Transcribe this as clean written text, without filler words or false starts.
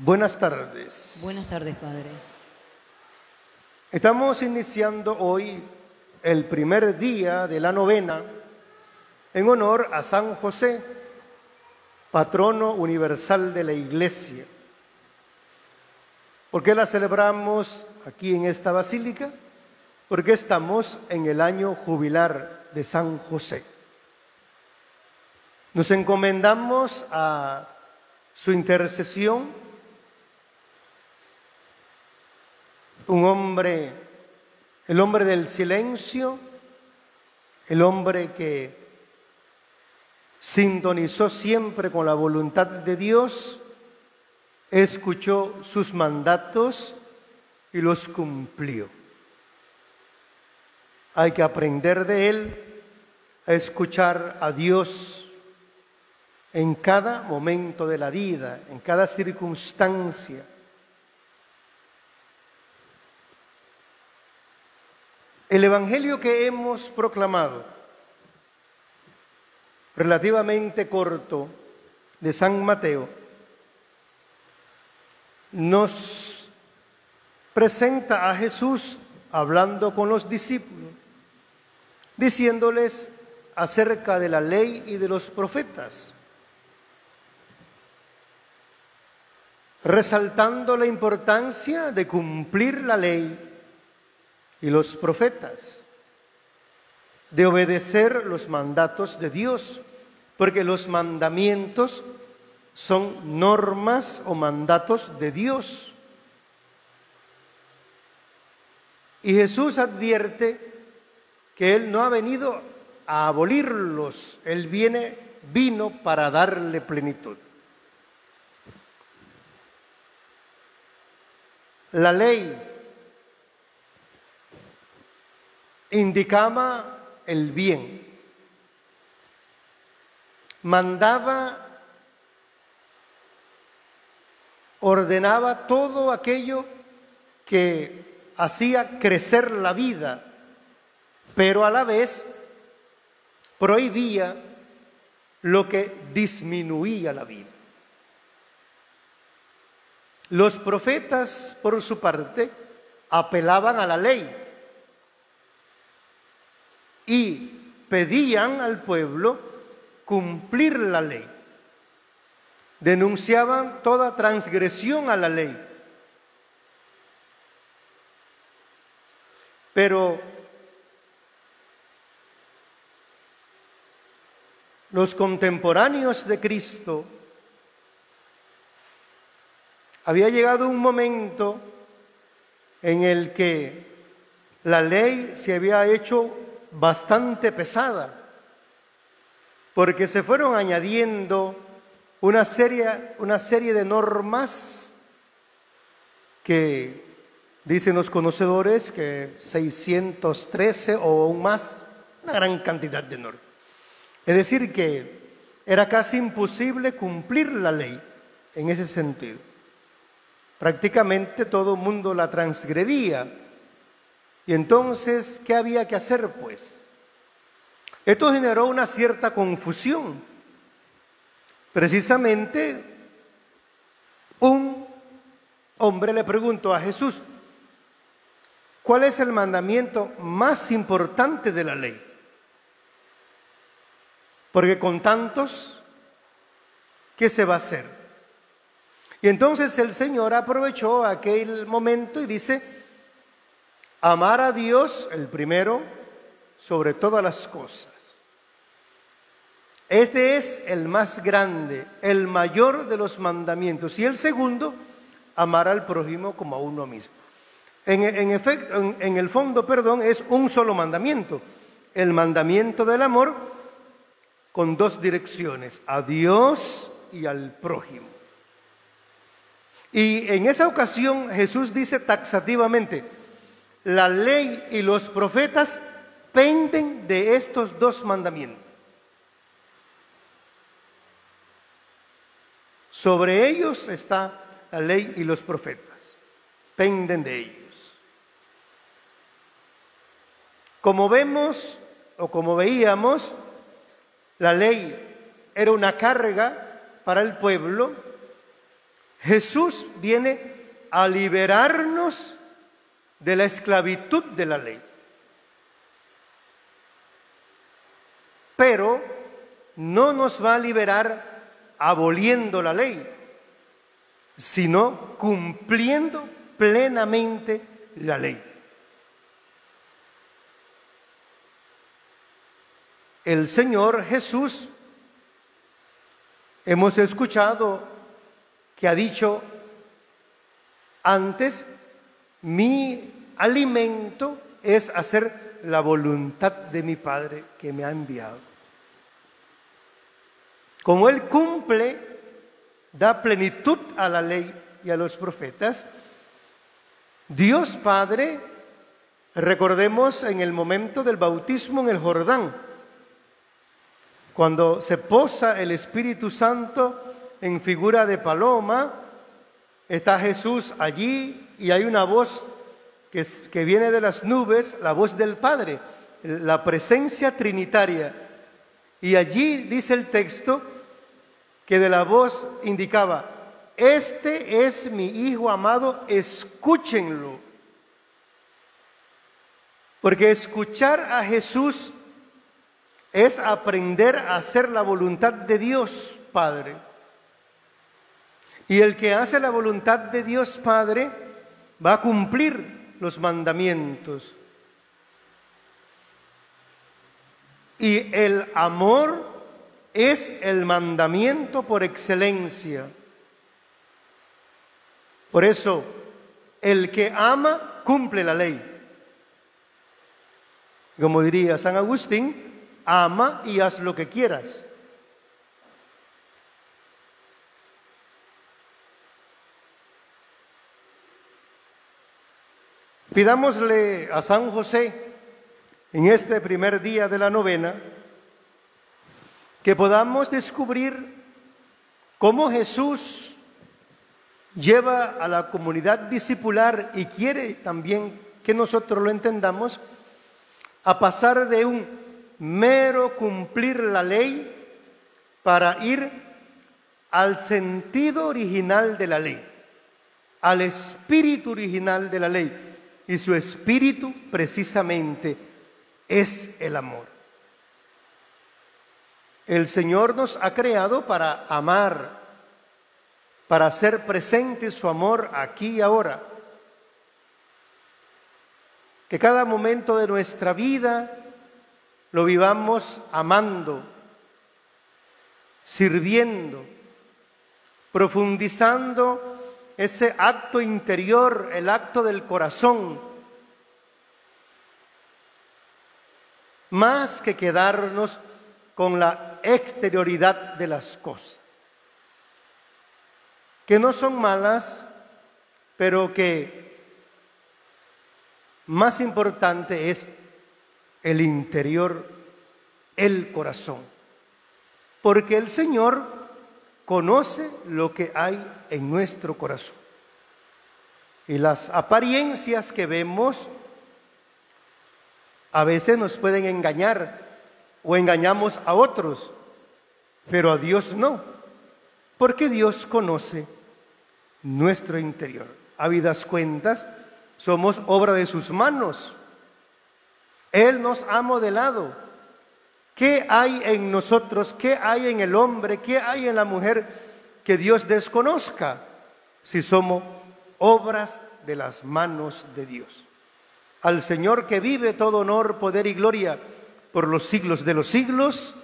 Buenas tardes. Buenas tardes, Padre. Estamos iniciando hoy el primer día de la novena en honor a San José, patrono universal de la Iglesia. ¿Por qué la celebramos aquí en esta basílica? Porque estamos en el año jubilar de San José. Nos encomendamos a su intercesión. Un hombre, el hombre del silencio, el hombre que sintonizó siempre con la voluntad de Dios, escuchó sus mandatos y los cumplió. Hay que aprender de él a escuchar a Dios en cada momento de la vida, en cada circunstancia. El evangelio que hemos proclamado, relativamente corto, de San Mateo, nos presenta a Jesús hablando con los discípulos, diciéndoles acerca de la ley y de los profetas, resaltando la importancia de cumplir la ley y los profetas, de obedecer los mandatos de Dios, porque los mandamientos son normas o mandatos de Dios. Y Jesús advierte que Él no ha venido a abolirlos, Él vino para darle plenitud. La ley indicaba el bien, mandaba, ordenaba todo aquello que hacía crecer la vida, pero a la vez prohibía lo que disminuía la vida. Los profetas, por su parte, apelaban a la ley y pedían al pueblo cumplir la ley. Denunciaban toda transgresión a la ley. Pero los contemporáneos de Cristo, había llegado un momento en el que la ley se había hecho bastante pesada, porque se fueron añadiendo una serie de normas que dicen los conocedores que 613 o aún más, una gran cantidad de normas. Es decir, que era casi imposible cumplir la ley en ese sentido. Prácticamente todo el mundo la transgredía. Y entonces, ¿qué había que hacer, pues? Esto generó una cierta confusión. Precisamente, un hombre le preguntó a Jesús, ¿cuál es el mandamiento más importante de la ley? Porque con tantos, ¿qué se va a hacer? Y entonces el Señor aprovechó aquel momento y dice, amar a Dios, el primero, sobre todas las cosas. Este es el más grande, el mayor de los mandamientos. Y el segundo, amar al prójimo como a uno mismo. En el fondo, es un solo mandamiento. El mandamiento del amor con dos direcciones, a Dios y al prójimo. Y en esa ocasión Jesús dice taxativamente, la ley y los profetas penden de estos dos mandamientos. Sobre ellos está la ley y los profetas, penden de ellos. Como vemos o como veíamos, la ley era una carga para el pueblo Jesús viene a liberarnos de la esclavitud de la ley. Pero no nos va a liberar aboliendo la ley, sino cumpliendo plenamente la ley. El Señor Jesús, hemos escuchado que ha dicho antes, mi alimento es hacer la voluntad de mi Padre que me ha enviado. Como Él cumple, da plenitud a la ley y a los profetas, Dios Padre, recordemos en el momento del bautismo en el Jordán, cuando se posa el Espíritu Santo en figura de paloma, está Jesús allí y hay una voz que viene de las nubes, la voz del Padre, la presencia trinitaria. Y allí dice el texto que de la voz indicaba, este es mi Hijo amado, escúchenlo. Porque escuchar a Jesús es aprender a hacer la voluntad de Dios Padre. Y el que hace la voluntad de Dios Padre va a cumplir los mandamientos. Y el amor es el mandamiento por excelencia. Por eso, el que ama cumple la ley. Como diría San Agustín, ama y haz lo que quieras. Pidámosle a San José en este primer día de la novena que podamos descubrir cómo Jesús lleva a la comunidad discipular y quiere también que nosotros lo entendamos a pasar de un mero cumplir la ley para ir al sentido original de la ley, al espíritu original de la ley. Y su espíritu precisamente es el amor. El Señor nos ha creado para amar, para hacer presente su amor aquí y ahora. Que cada momento de nuestra vida lo vivamos amando, sirviendo, profundizando ese acto interior, el acto del corazón, más que quedarnos con la exterioridad de las cosas, que no son malas, pero que más importante es el interior, el corazón, porque el Señor conoce lo que hay en nuestro corazón. Y las apariencias que vemos a veces nos pueden engañar o engañamos a otros, pero a Dios no, porque Dios conoce nuestro interior. Habidas cuentas, somos obra de sus manos. Él nos ha modelado. ¿Qué hay en nosotros? ¿Qué hay en el hombre? ¿Qué hay en la mujer que Dios desconozca? Si somos obras de las manos de Dios. Al Señor que vive todo honor, poder y gloria por los siglos de los siglos.